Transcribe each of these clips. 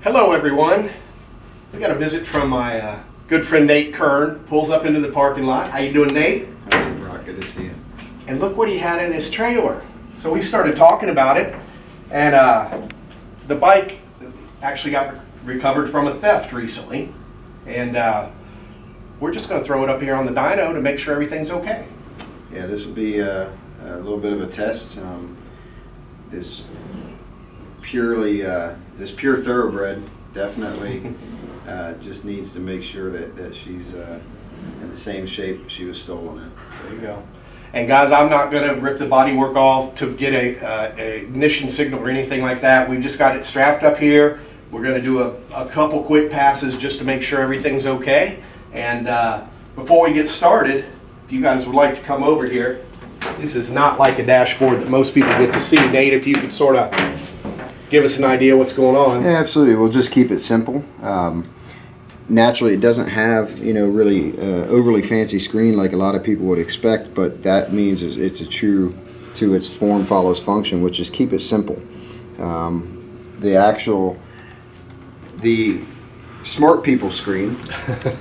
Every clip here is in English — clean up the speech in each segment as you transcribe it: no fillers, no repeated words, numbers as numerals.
Hello everyone. We got a visit from my good friend Nate Kern. Pulls up into the parking lot. How you doing, Nate? Hey, Brock, good to see you. And look what he had in his trailer. So we started talking about it, and the bike actually got recovered from a theft recently, and we're just going to throw it up here on the dyno to make sure everything's okay. Yeah, this will be a little bit of a test. This pure thoroughbred definitely just needs to make sure that she's in the same shape she was stolen in. There you go. And guys, I'm not going to rip the bodywork off to get a ignition signal or anything like that. We've just got it strapped up here. We're going to do a couple quick passes just to make sure everything's okay. And before we get started, if you guys would like to come over here, this is not like a dashboard that most people get to see. Nate, if you could sort of give us an idea what's going on. Yeah, absolutely. We'll just keep it simple. Naturally, it doesn't have, really overly fancy screen like a lot of people would expect, but that means it's a true to its form follows function, which is keep it simple. The smart people screen,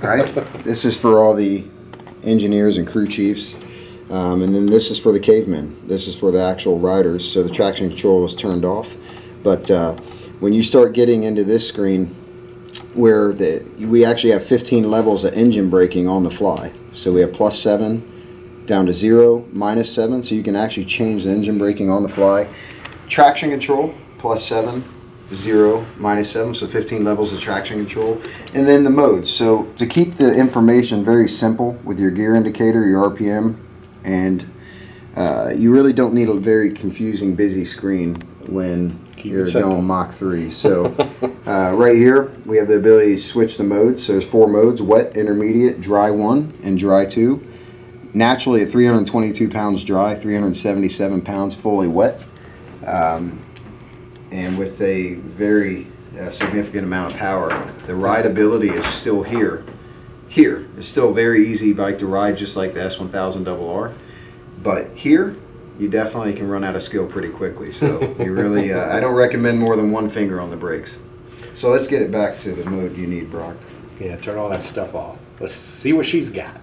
right? This is for all the engineers and crew chiefs, and then this is for the cavemen. This is for the actual riders, so the traction control is turned off. But when you start getting into this screen, where we actually have 15 levels of engine braking on the fly. So we have +7 down to 0, -7, so you can actually change the engine braking on the fly. Traction control, +7, 0, -7, so 15 levels of traction control. And then the modes. So to keep the information very simple with your gear indicator, your RPM, and you really don't need a very confusing, busy screen when you're going Mach 3. So right here we have the ability to switch the modes. So there's 4 modes: wet, intermediate, dry 1, and dry 2. Naturally at 322 pounds dry, 377 pounds fully wet, and with a very significant amount of power. The rideability is still here. It's still a very easy bike to ride, just like the S1000RR. But here, you definitely can run out of skill pretty quickly. So you really, I don't recommend more than 1 finger on the brakes. So let's get it back to the mode you need, Brock. Yeah, turn all that stuff off. Let's see what she's got.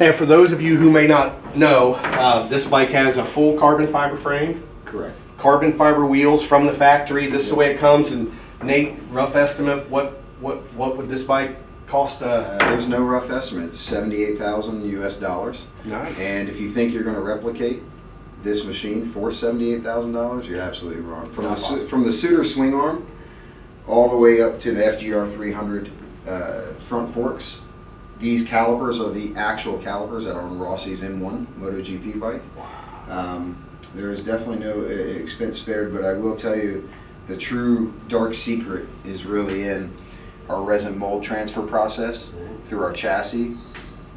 And for those of you who may not know, this bike has a full carbon fiber frame. Correct. Carbon fiber wheels from the factory. This is the way it comes. And Nate, rough estimate, what would this bike cost? There's no rough estimate. It's $78,000 US. Nice. And if you think you're going to replicate this machine for $78,000, you're absolutely wrong. From the Suiter swing arm all the way up to the FGR 300 front forks, these calipers are the actual calipers that are on Rossi's M1 MotoGP bike. Wow. There is definitely no expense spared, but I will tell you the true dark secret is really in our resin mold transfer process through our chassis.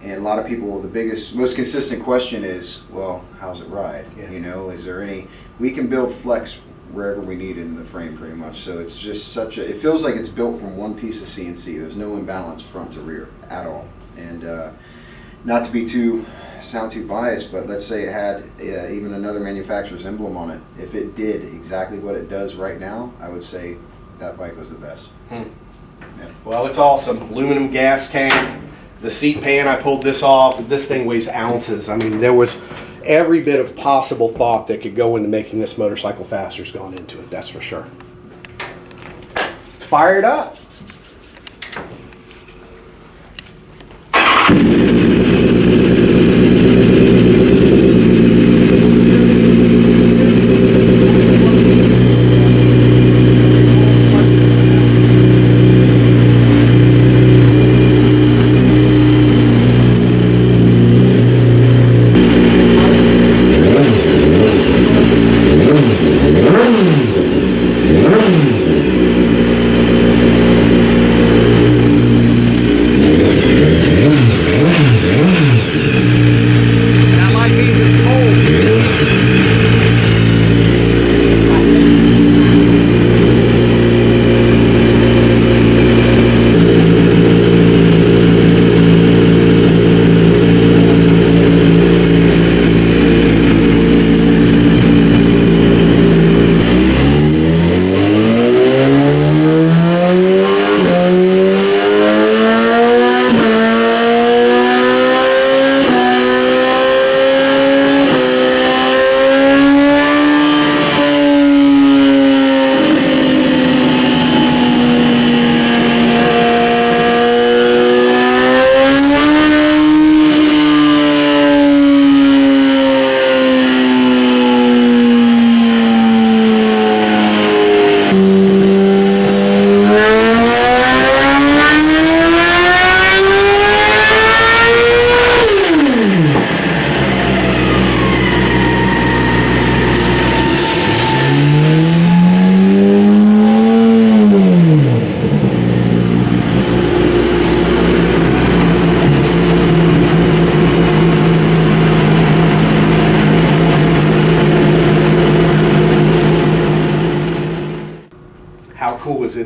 And a lot of people, most consistent question is, well, how's it ride? Yeah. Is there any, we can build flex wherever we need it in the frame pretty much. So it's just it feels like it's built from one piece of CNC. There's no imbalance front to rear at all. And not to sound too biased, but let's say it had even another manufacturer's emblem on it. If it did exactly what it does right now, I would say that bike was the best. Yeah. Well, it's awesome. Aluminum gas tank. The seat pan, I pulled this off. This thing weighs ounces. I mean, there was every bit of possible thought that could go into making this motorcycle faster has gone into it, that's for sure. Let's fire it up.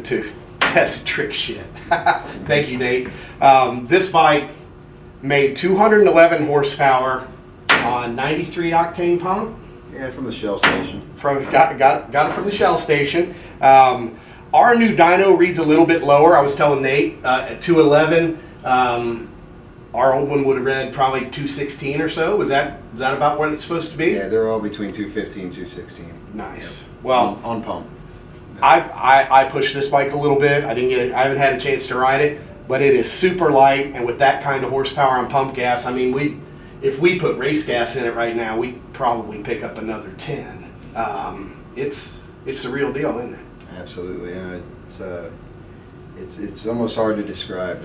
to test trick shit. Thank you, Nate. This bike made 211 horsepower on 93 octane pump. Yeah, from the Shell station. Got it from the Shell station. Our new dyno reads a little bit lower. I was telling Nate at 211. Our old one would have read probably 216 or so. Is that about what it's supposed to be? Yeah, they're all between 215 and 216. Nice. Yep. Well, on pump. I pushed this bike a little bit. I haven't had a chance to ride it, but it is super light, and with that kind of horsepower on pump gas, I mean, if we put race gas in it right now, we'd probably pick up another 10. It's the real deal, isn't it? Absolutely. Yeah, it's almost hard to describe.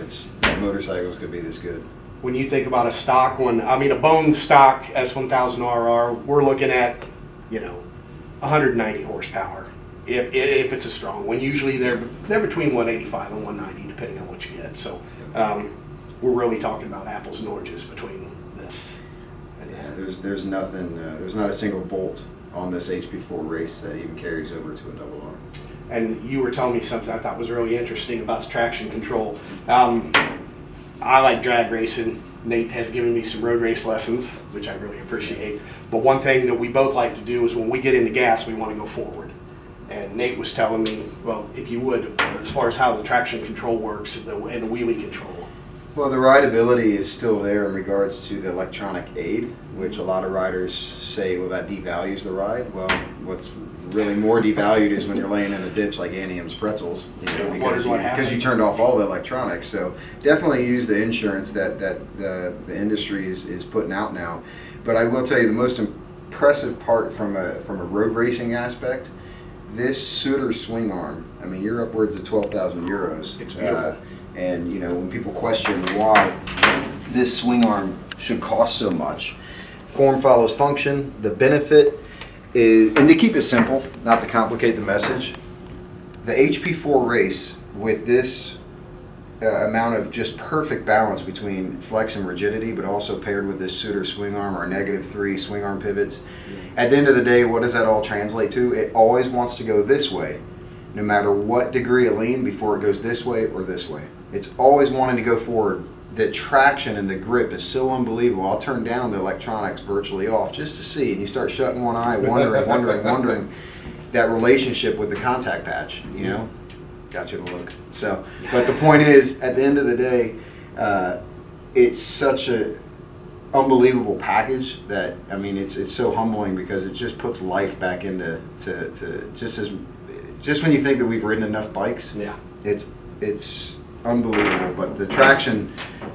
Motorcycles could be this good. When you think about a stock one, I mean a bone stock S1000RR, we're looking at 190 horsepower. If it's a strong one, usually they're between 185 and 190 depending on what you get. So we're really talking about apples and oranges between this. Yeah, there's nothing. There's not a single bolt on this HP4 Race that even carries over to a double R. And you were telling me something I thought was really interesting about the traction control. I like drag racing. Nate has given me some road race lessons, which I really appreciate. But one thing that we both like to do is when we get into gas, we want to go forward. And Nate was telling me, well, if you would, as far as how the traction control works and the wheelie control. Well, the rideability is still there in regards to the electronic aid, which a lot of riders say, well, that devalues the ride. Well, what's really more devalued is when you're laying in a ditch like Annium's pretzels, because you turned off all the electronics. So definitely use the insurance that the industry is putting out now. But I will tell you the most impressive part from a road racing aspect, this Sutter swing arm. I mean, you're upwards of 12,000 euros. It's beautiful. And when people question why this swing arm should cost so much, form follows function. The benefit is, and to keep it simple, not to complicate the message, the HP4 Race with this amount of just perfect balance between flex and rigidity, but also paired with this Sutter swing arm or -3 swing arm pivots. At the end of the day, what does that all translate to? It always wants to go this way, no matter what degree of lean, before it goes this way or this way. It's always wanting to go forward. The traction and the grip is so unbelievable. I'll turn down the electronics virtually off just to see, and you start shutting one eye, wondering that relationship with the contact patch, got you to look. So, but the point is, at the end of the day, it's such a unbelievable package that, I mean, it's so humbling because it just puts life back into just when you think that we've ridden enough bikes. Yeah, it's unbelievable, but the traction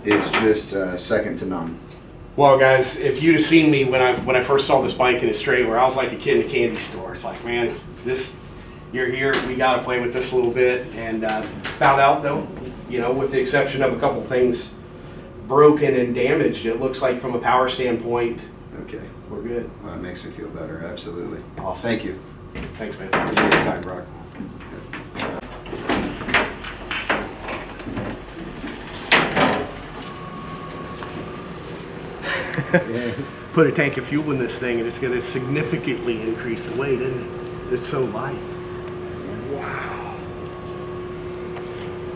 is just second to none. Well, guys, if you'd have seen me when I first saw this bike in its trailer, I was like a kid in a candy store. It's like, man, you're here, we got to play with this a little bit, and found out though, with the exception of a couple things broken and damaged, it looks like from a power standpoint, okay, we're good. Well, it makes me feel better. Absolutely. Awesome. Thank you. Thanks, man. Appreciate your time, Brock. Put a tank of fuel in this thing and it's going to significantly increase the weight, isn't it? It's so light. Wow.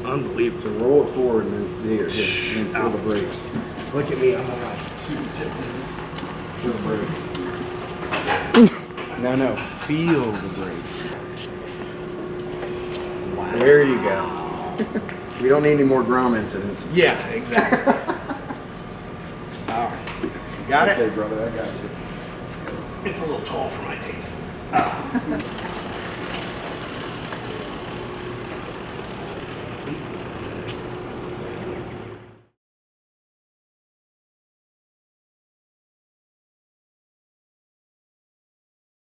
Unbelievable. So roll it forward and then feel the brakes. Look at me, I'm on my super tip. Feel the brakes. No. Feel the brakes. Wow. There you go. We don't need any more Grom incidents. Yeah, exactly. All right. Got it? Okay, brother, I got you. It's a little tall for my taste.